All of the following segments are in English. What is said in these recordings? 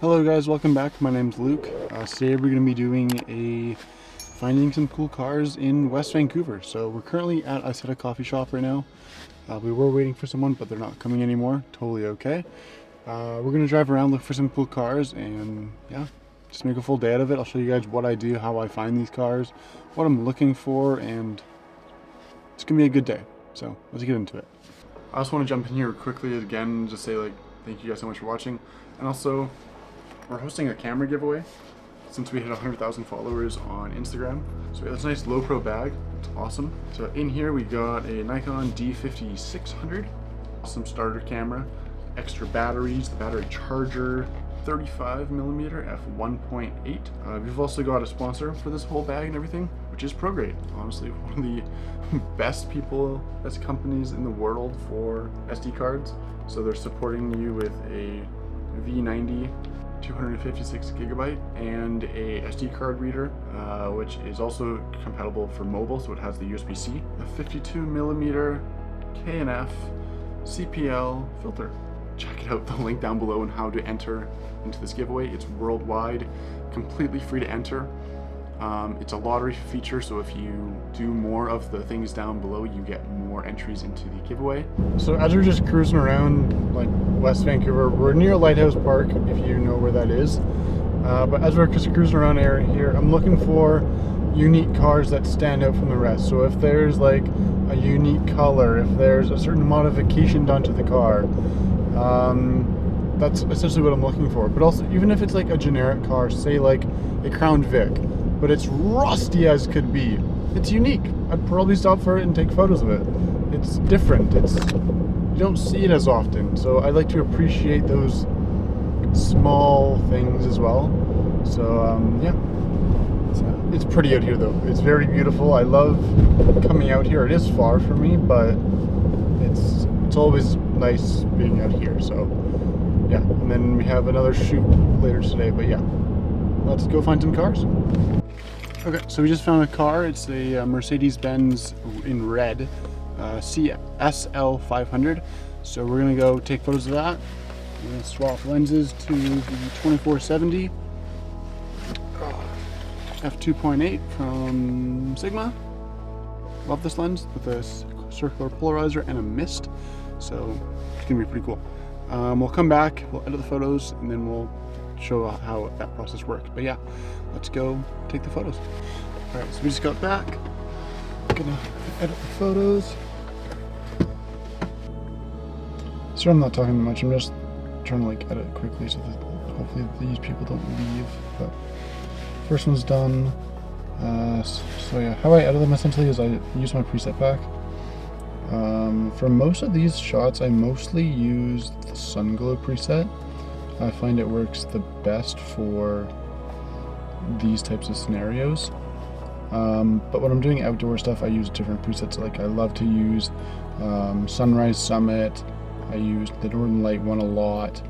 Hello guys, welcome back. My name's Luke. Today we're going to be doing finding some cool cars in West Vancouver. So we're currently at a coffee shop right now. We were waiting for someone, but they're not coming anymore. Totally okay. We're going to drive around, look for some cool cars, and yeah, just make a full day out of it. I'll show you guys what I do, how I find these cars, what I'm looking for, and it's going to be a good day. So let's get into it. I also want to jump in here quickly again and just say thank you guys so much for watching. And also, we're hosting a camera giveaway since we hit 100,000 followers on Instagram. So we have this nice low pro bag. It's awesome. So in here we got a Nikon D5600, awesome starter camera, extra batteries, the battery charger, 35mm f1.8. We've also got a sponsor for this whole bag and everything, which is ProGrade. Honestly, one of the best companies in the world for SD cards. So they're supporting you with a V90 256GB and a SD card reader, which is also compatible for mobile, so it has the USB-C, a 52mm K&F CPL filter. Check it out, the link down below on how to enter into this giveaway. It's worldwide, completely free to enter. It's a lottery feature, so if you do more of the things down below, you get more entries into the giveaway. So as we're just cruising around West Vancouver, we're near Lighthouse Park, if you know where that is. But as we're just cruising around area here, I'm looking for unique cars that stand out from the rest. So if there's a unique color, if there's a certain modification done to the car, that's essentially what I'm looking for. But also, even if it's a generic car, say a Crown Vic, but it's rusty as could be, it's unique. I'd probably stop for it and take photos of it. It's different. You don't see it as often, so I like to appreciate those small things as well. So yeah, it's pretty out here though. It's very beautiful. I love coming out here. It is far from me, but it's always nice being out here. So yeah, and then we have another shoot later today, but yeah, let's go find some cars. Okay, so we just found a car. It's a Mercedes in red, SL500. So we're gonna go take photos of that. We're gonna swap lenses to the 2470 f2.8 from Sigma. Love this lens with a circular polarizer and a mist. So it's gonna be pretty cool. We'll come back, we'll edit the photos, and then we'll show how that process works. But yeah, let's go take the photos. All right, so we just got back. Gonna edit the photos. So I'm not talking much. I'm just trying to edit quickly so that hopefully these people don't leave. But first one's done. So yeah, how I edit them essentially is I use my preset pack. For most of these shots, I mostly use the sun glow preset. I find it works the best for these types of scenarios. But when I'm doing outdoor stuff, I use different presets. I love to use Sunrise Summit. I use the Northern Light one a lot.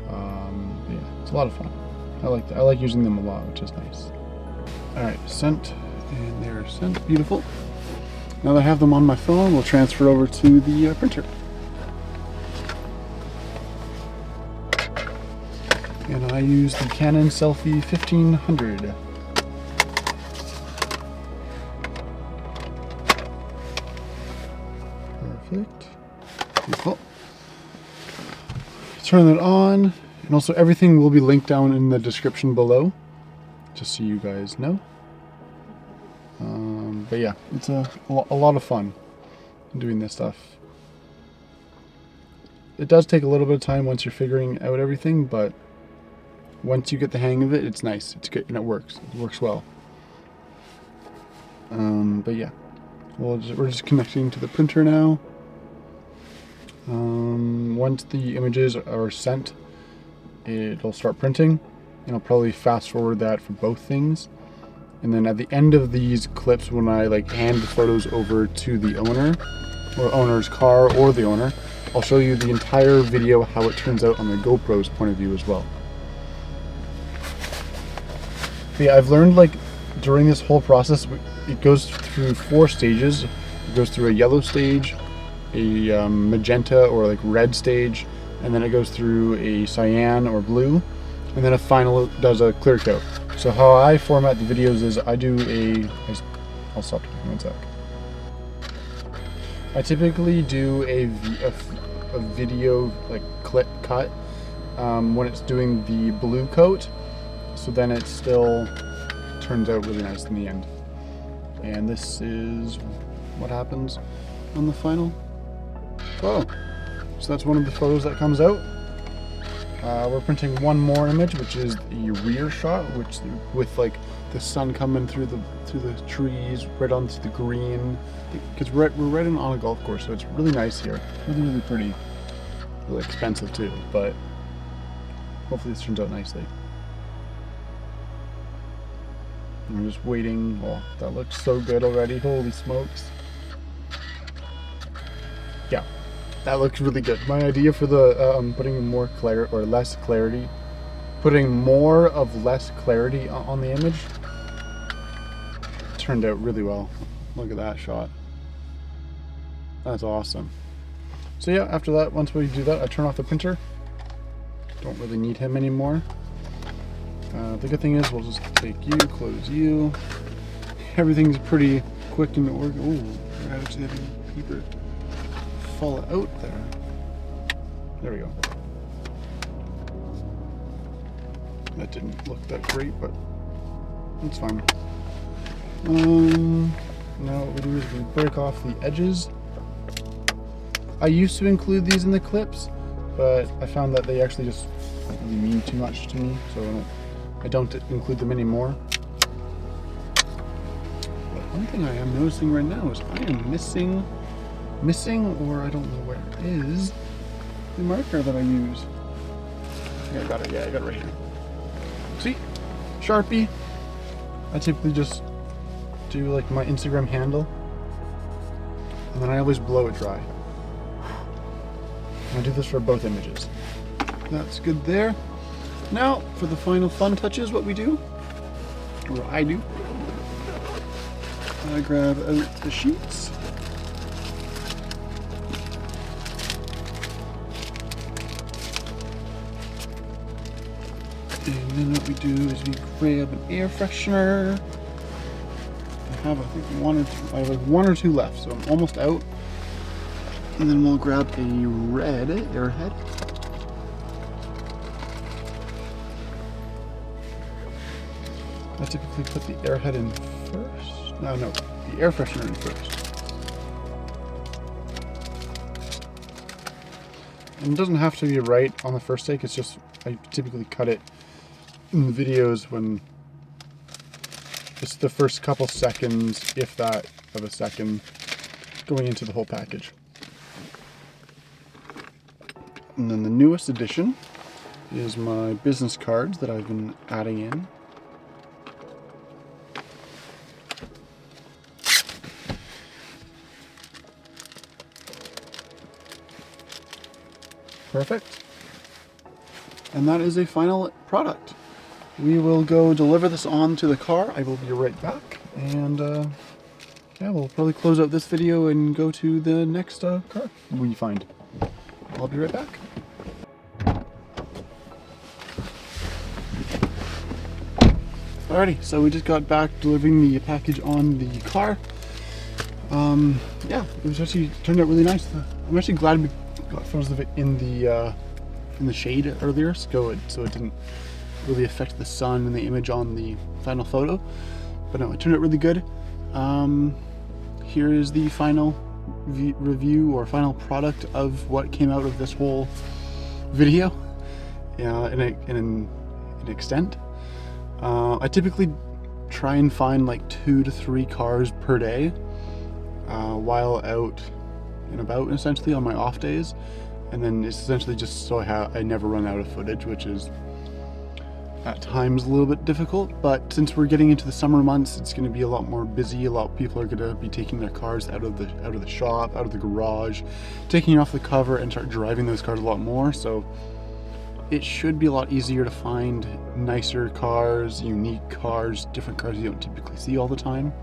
Yeah, it's a lot of fun. I like using them a lot, which is nice. All right, sent, and they're sent. Beautiful. Now that I have them on my phone, we'll transfer over to the printer. And I use the Canon Selfie 1500. Perfect. Beautiful. Turn that on, and also everything will be linked down in the description below, just so you guys know. But yeah, it's a lot of fun doing this stuff. It does take a little bit of time once you're figuring out everything, but once you get the hang of it, it's nice. It's good, and it works. It works well. But yeah, we're just connecting to the printer now. Once the images are sent, it'll start printing, and I'll probably fast forward that for both things. And then at the end of these clips, when I hand the photos over to the owner, or owner's car, or the owner, I'll show you the entire video, how it turns out on the GoPro's point of view as well. But yeah, I've learned during this whole process, it goes through 4 stages. It goes through a yellow stage, a magenta or red stage, and then it goes through a cyan or blue, and then a final does a clear coat. So how I format the videos is I do I'll stop talking 1 sec. I typically do a video like clip cut when it's doing the blue coat, so then it still turns out really nice in the end. And this is what happens on the final photo. So that's one of the photos that comes out. We're printing one more image, which is the rear shot, which with like the sun coming through the trees, right onto the green. Because we're right on a golf course, so it's really nice here. Really pretty. Really expensive too, but hopefully this turns out nicely. I'm just waiting. Oh, that looks so good already. Holy smokes. Yeah, that looks really good. My idea for the putting more clarity or less clarity, putting more of less clarity on the image turned out really well. Look at that shot. That's awesome. So yeah, after that, once we do that, I turn off the printer. Don't really need him anymore. The good thing is we'll just take you, close you. Everything's pretty quick and organ. Ooh, we're actually having paper fall out there. There we go. That didn't look that great, but it's fine. Now what we do is we break off the edges. I used to include these in the clips, but I found that they actually just don't really mean too much to me, so I don't include them anymore. But one thing I am noticing right now is I am missing, or I don't know where it is, the marker that I use. I think I got it. Yeah, I got it right here. See, Sharpie. I typically just do like my Instagram handle, and then I always blow it dry. I do this for both images. That's good there. Now, for the final fun touches, what we do, or I do, I grab out the sheets. And then what we do is we grab an air freshener. I have, I think, I have like one or two left, so I'm almost out. And then we'll grab a red airhead. I typically put the airhead in first. No, the air freshener in first. And it doesn't have to be right on the first take, it's just, I typically cut it in the videos when it's the first couple seconds, if that, of a second, going into the whole package. And then the newest addition is my business cards that I've been adding in. Perfect. And that is a final product. We will go deliver this on to the car. I will be right back. And yeah, we'll probably close out this video and go to the next car we find. I'll be right back. Alrighty, so we just got back delivering the package on the car. Yeah, it was actually turned out really nice. I'm actually glad we got photos of it in the shade earlier, so it didn't really affect the sun and the image on the final photo. But no, it turned out really good. Here is the final review or final product of what came out of this whole video in an extent. I typically try and find like 2 to 3 cars per day while out and about, essentially on my off days, and then it's essentially just so I never run out of footage, which is at times a little bit difficult. But since we're getting into the summer months, it's going to be a lot more busy. A lot of people are going to be taking their cars out of the shop, out of the garage, taking it off the cover and start driving those cars a lot more. So it should be a lot easier to find nicer cars, unique cars, different cars you don't typically see all the time.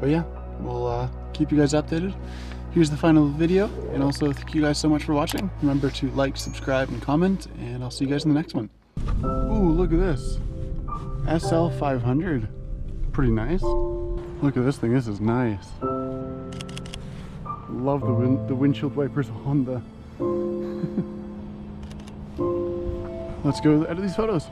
But yeah, we'll keep you guys updated. Here's the final video, and also thank you guys so much for watching. Remember to like, subscribe, and comment, and I'll see you guys in the next one. Ooh, look at this. SL500. Pretty nice. Look at this thing, this is nice. Love the windshield wipers on the... Let's go edit these photos.